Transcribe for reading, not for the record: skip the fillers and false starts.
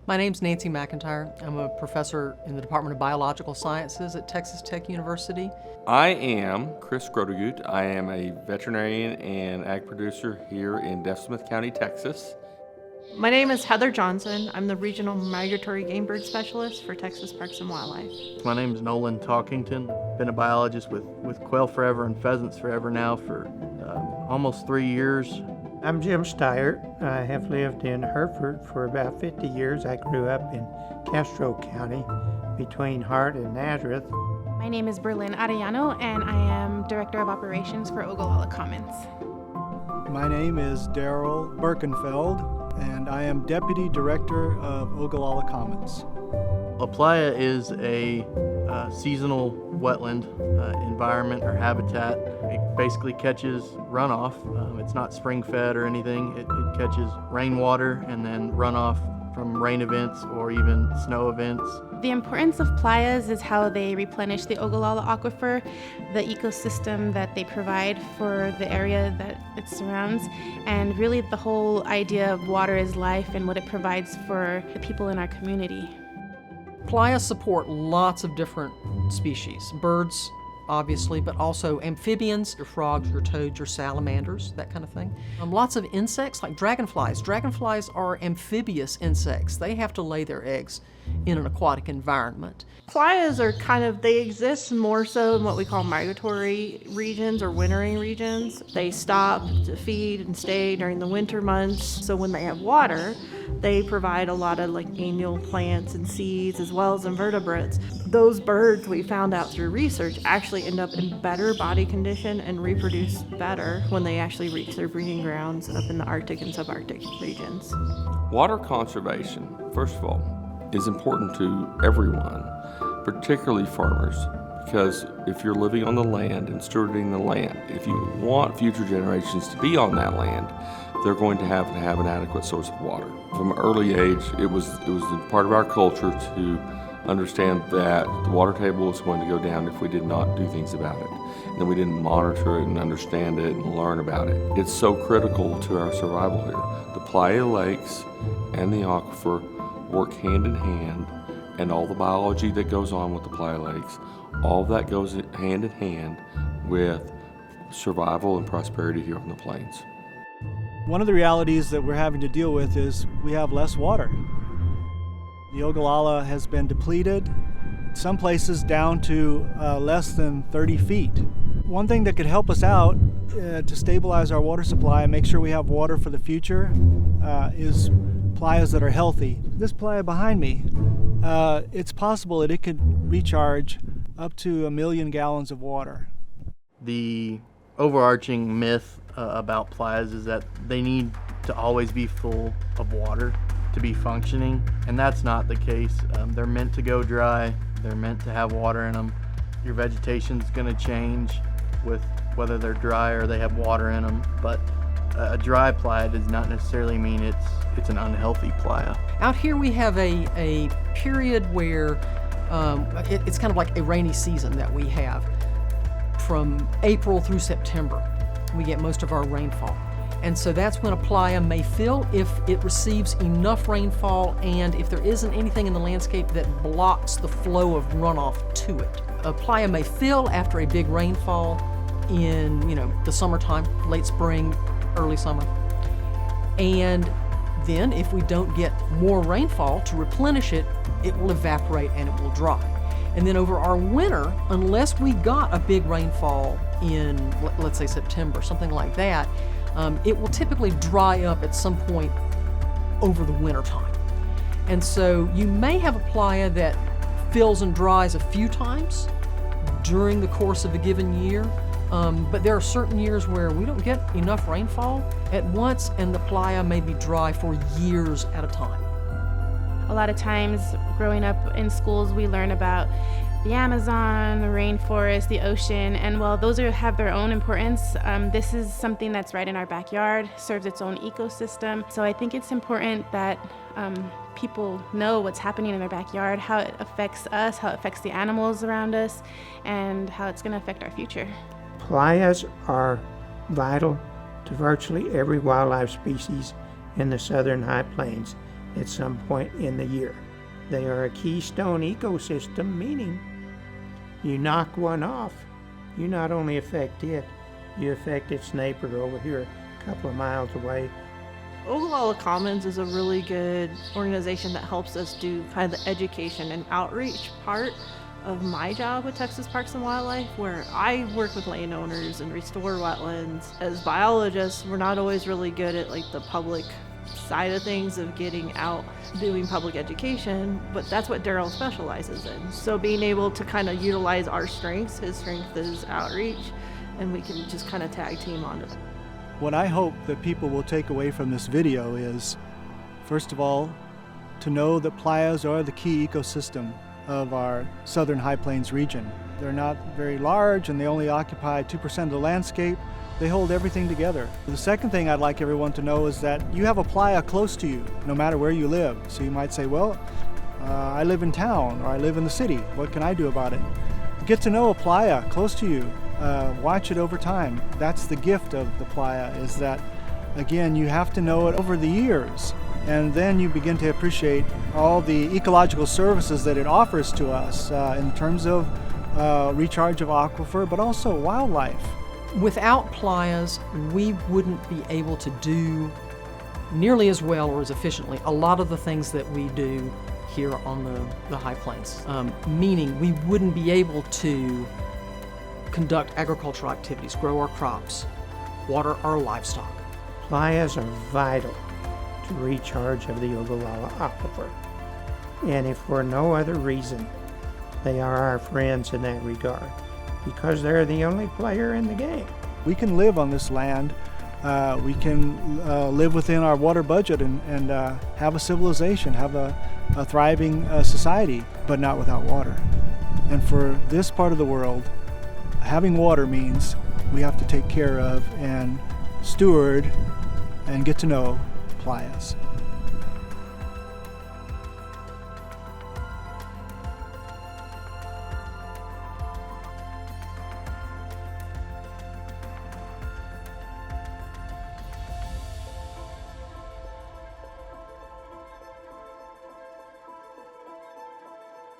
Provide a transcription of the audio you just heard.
My name's Nancy McIntyre. I'm a professor in the Department of Biological Sciences at Texas Tech University. I am Chris Grotegut. I am a veterinarian and ag producer here in Deaf Smith County, Texas. My name is Heather Johnson. I'm the Regional Migratory Game Bird Specialist for Texas Parks and Wildlife. My name is Nolan Talkington. Been a biologist with quail forever and pheasants forever now for almost 3 years. I'm Jim Steyer. I have lived in Hereford for about 50 years. I grew up in Castro County between Hart and Nazareth. My name is Berlin Arellano, and I am Director of Operations for Ogallala Commons. My name is Daryl Birkenfeld, and I am Deputy Director of Ogallala Commons. Playa is a seasonal wetland environment or habitat. It basically catches runoff. It's not spring-fed or anything. It catches rainwater and then runoff from rain events or even snow events. The importance of playas is how they replenish the Ogallala aquifer, the ecosystem that they provide for the area that it surrounds, and really the whole idea of water is life and what it provides for the people in our community. Playas support lots of different species, birds, obviously, but also amphibians, your frogs, your toads, your salamanders, that kind of thing. Lots of insects like dragonflies. Dragonflies are amphibious insects. They have to lay their eggs in an aquatic environment. Playas are they exist more so in what we call migratory regions or wintering regions. They stop to feed and stay during the winter months. So when they have water, they provide a lot of annual plants and seeds as well as invertebrates. Those birds, we found out through research, actually end up in better body condition and reproduce better when they actually reach their breeding grounds up in the Arctic and subarctic regions. Water conservation, first of all, is important to everyone, particularly farmers, because if you're living on the land and stewarding the land, if you want future generations to be on that land, they're going to have an adequate source of water. From an early age, it was part of our culture to understand that the water table was going to go down if we did not do things about it. And we didn't monitor it and understand it and learn about it. It's so critical to our survival here. The Playa lakes and the aquifer work hand in hand, and all the biology that goes on with the Playa lakes, all of that goes hand in hand with survival and prosperity here on the plains. One of the realities that we're having to deal with is we have less water. The Ogallala has been depleted, some places down to less than 30 feet. One thing that could help us out to stabilize our water supply and make sure we have water for the future is playas that are healthy. This playa behind me, it's possible that it could recharge up to 1 million gallons of water. The overarching myth about playas is that they need to always be full of water to be functioning, and that's not the case. They're meant to go dry. They're meant to have water in them. Your vegetation's going to change with whether they're dry or they have water in them, but a dry playa does not necessarily mean it's an unhealthy playa. Out here we have a period where it's kind of like a rainy season that we have. From April through September, we get most of our rainfall. And so that's when a playa may fill if it receives enough rainfall and if there isn't anything in the landscape that blocks the flow of runoff to it. A playa may fill after a big rainfall in, the summertime, late spring, early summer. And then if we don't get more rainfall to replenish it, it will evaporate and it will dry. And then over our winter, unless we got a big rainfall in, let's say September, something like that, it will typically dry up at some point over the winter time. And so you may have a playa that fills and dries a few times during the course of a given year, but there are certain years where we don't get enough rainfall at once and the playa may be dry for years at a time. A lot of times growing up in schools, we learn about the Amazon, the rainforest, the ocean, and while those have their own importance, this is something that's right in our backyard, serves its own ecosystem. So I think it's important that people know what's happening in their backyard, how it affects us, how it affects the animals around us, and how it's going to affect our future. Playas are vital to virtually every wildlife species in the southern high plains, at some point in the year. They are a keystone ecosystem, meaning you knock one off, you not only affect it, you affect its neighbor over here a couple of miles away. Ogallala Commons is a really good organization that helps us do kind of the education and outreach part of my job with Texas Parks and Wildlife, where I work with landowners and restore wetlands. As biologists, we're not always really good at like the public side of things, of getting out doing public education, but that's what Daryl specializes in. So being able to kind of utilize our strengths, his strength is outreach, and we can just kind of tag team on it. What I hope that people will take away from this video is, first of all, to know that playas are the key ecosystem of our southern high plains region. They're not very large and they only occupy 2% of the landscape. They hold everything together. The second thing I'd like everyone to know is that you have a playa close to you, no matter where you live. So you might say, well, I live in town or I live in the city. What can I do about it? Get to know a playa close to you. Watch it over time. That's the gift of the playa, is that, again, you have to know it over the years. And then you begin to appreciate all the ecological services that it offers to us in terms of recharge of aquifer, but also wildlife. Without playas, we wouldn't be able to do nearly as well or as efficiently a lot of the things that we do here on the high plains. Meaning we wouldn't be able to conduct agricultural activities, grow our crops, water our livestock. Playas are vital to recharge of the Ogallala aquifer. And if for no other reason, they are our friends in that regard, because they're the only player in the game. We can live on this land. We can live within our water budget and have a civilization, have a thriving society, but not without water. And for this part of the world, having water means we have to take care of and steward and get to know playas.